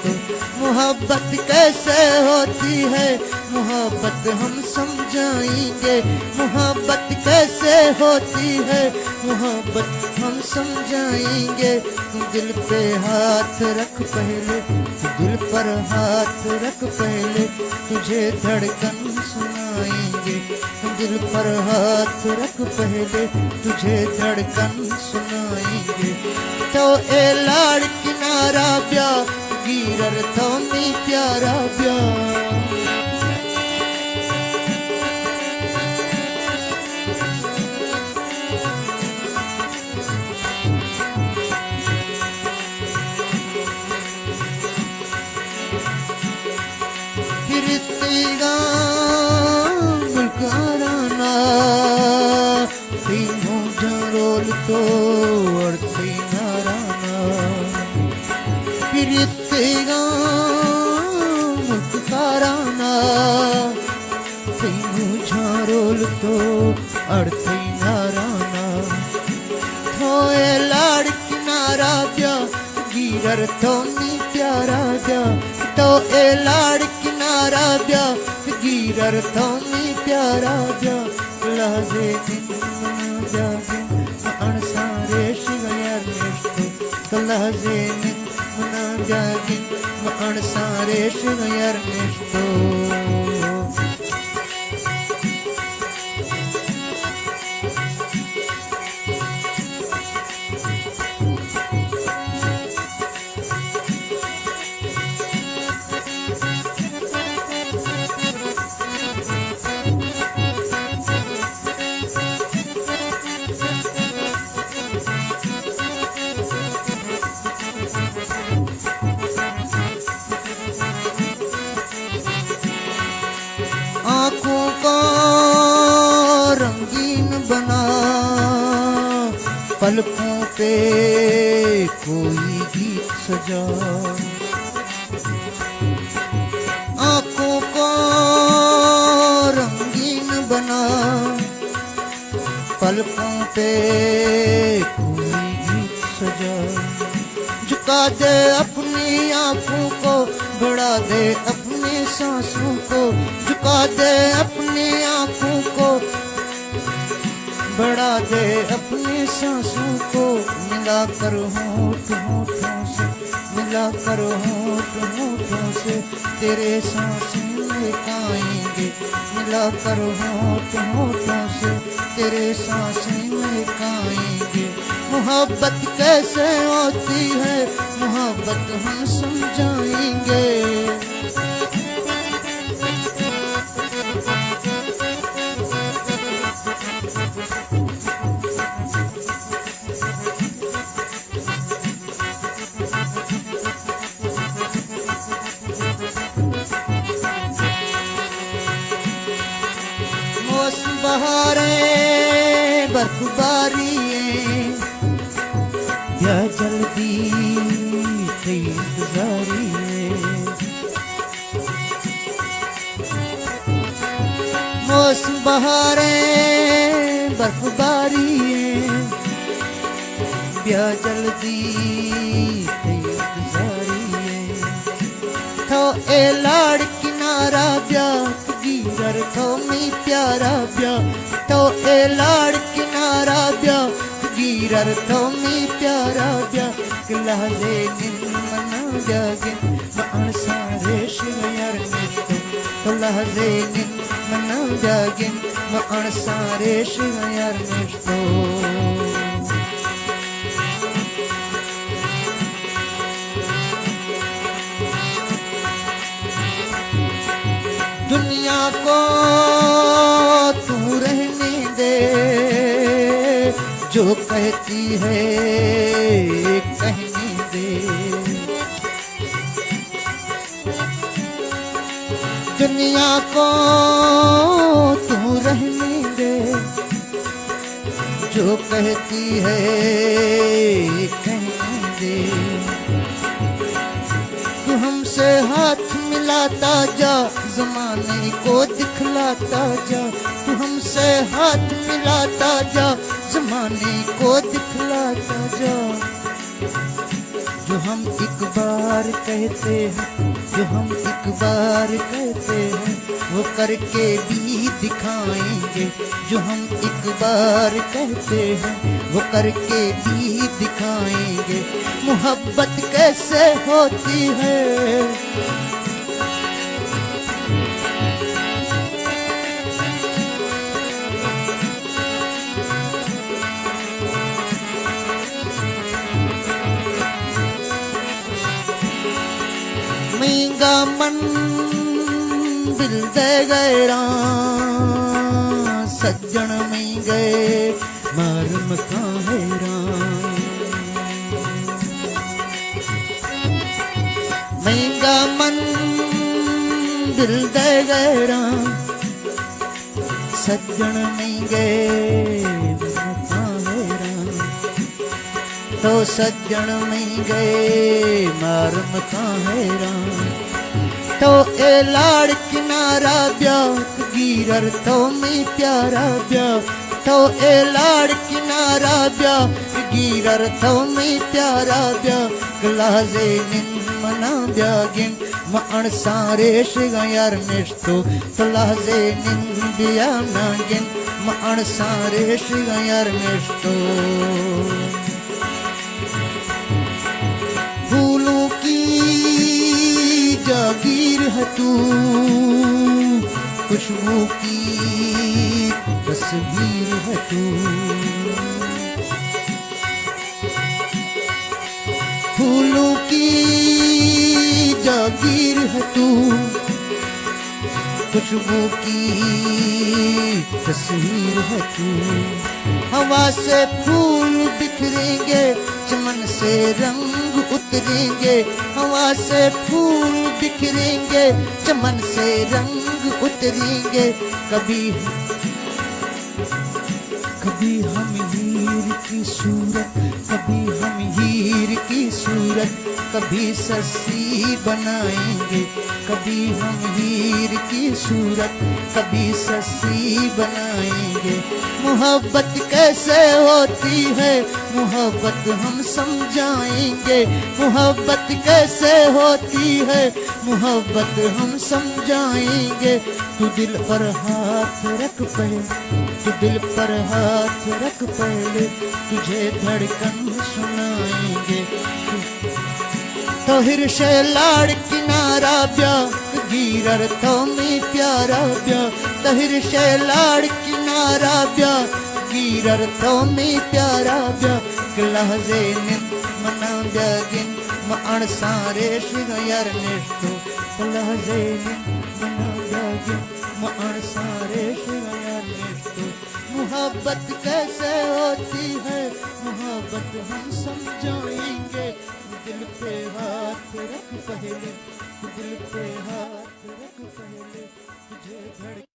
तो मोहब्बत कैसे होती है मोहब्बत हम समझाएंगे मोहब्बत कैसे होती है मोहब्बत हम समझाएंगे दिल पे हाथ रख पहले दिल पर हाथ रख पहले तुझे धड़कन सुनाएंगे दिल पर हाथ रख पहले तुझे धड़कन सुनाएंगे तो ए लाड़ किनारा ब्या गिरर तो नी प्यारा ब्या तो अर्थी नाराना पिरितेगा मुक्काराना तीनू झारोल तो अर्थी नाराना थोए लाड़ किनारा ब्या गिरर तो नी प्यारा ब्या तो ए लाड़ किनारा ब्या गिरर तो नी प्यारा ब्या लाजे दिन जागे अणसारे शिवयार निष्ठो कलाजे मना जागी अणसारे शिवयार निष्ठो आँखों को रंगीन बना पलकों पे कोई गीत सजा आँखों को रंगीन बना पलकों पे कोई गीत सजा झुका दे अपनी आँखों को बढ़ा दे अपनी सांसों को झुका दे अपनी आँखों को बढ़ा दे अपनी सांसों को मिला कर होठ होठों से मिला कर होठ होठों से तेरे सांसें महकाएंगे मिला कर होठ होठों से तेरे सांसें महकाएंगे मोहब्बत कैसे होती है मोहब्बत हम समझाएंगे मौसम बहारें बर्फबारी या जल्दी से इंतजारी मौसम बहारें बर्फबारी या जल्दी से इंतजारी तो ए लाड़ किनारा ब्या गिरर तो मी प्यारा ब्या तो ए लाड़ किनारा ब्या गिरर तो मी प्यारा ब्या लहजे मना जागे अणसारे शिवयार निष्ठो तो लहजे मना जागे अणसारे शिवयार निष्ठो दुनिया को तू रहने दे जो कहती है कहने दे दुनिया को तू रहने दे जो कहती है कहने दे तू हमसे हाथ मिलाता जा ज़माने को दिखलाता जा तू हमसे हाथ मिलाता जा ज़माने को दिखलाता जा जो हम एक बार कहते हैं, जो हम एक बार कहते हैं, वो करके भी दिखाएंगे। जो हम एक बार कहते हैं, वो करके भी दिखाएंगे। मोहब्बत कैसे होती है, महंगा मन दिल दे गए सज्जन में गए मारम का हैरान। महंगा मन दिल दे गए सज्जन में गए का हैरान। तो सज्जन में गए मारम का हैरान। तो ए लाड़ किनारा ब्याह गिरर तो मैं प्यारा ब्याह। तो ए लाड़ किनारा ब्याह गिरर तो मैं प्यारा ब्याह। गलाजे निन मना ब्यागिन माण सारे शिगायार निष्ठो। तो लाजे निन बिया नागिन माण सारे शिगायार निष्ठो। फूलों की जागीर है तू, खुशबू की तस्वीर है तू। फूलों की जागीर है तू, खुशबू की तस्वीर है तू। हवा से फूल बिखरेंगे, चमन से रंग उतरेंगे। हवा से फूल बिखरेंगे, चमन से रंग उतरेंगे। कभी हम हीर की सूरत, कभी हम हीर की सूरत, कभी सस्सी बनाएंगे। कभी हम हीर की सूरत, कभी सस्सी बनाएंगे। मोहब्बत कैसे होती है, मोहब्बत हम समझाएंगे। मोहब्बत कैसे होती है, मोहब्बत हम समझाएंगे। तू दिल पर हाथ रख पहले, तू दिल पर हाथ रख पहले, तुझे धड़कन सुनाएंगे। तो हिरशे लाड़ किनारा ब्याह गिरर तो मैं प्यारा ब्याह। तो हिरशे लाड़ किनारा ब्याह गिरर तो मैं प्यारा ब्याह। लहजे निन मना ब्यागिन माण सारे शिगायार निष्ठो। लहजे निन मना ब्यागिन माण सारे शिगायार निष्ठो। मोहब्बत कैसे होती है, मोहब्बत हम समझाएंगे। दिल पे हाथ रख पहले, दिल पे हाथ रख पहले, तुझे धड़कन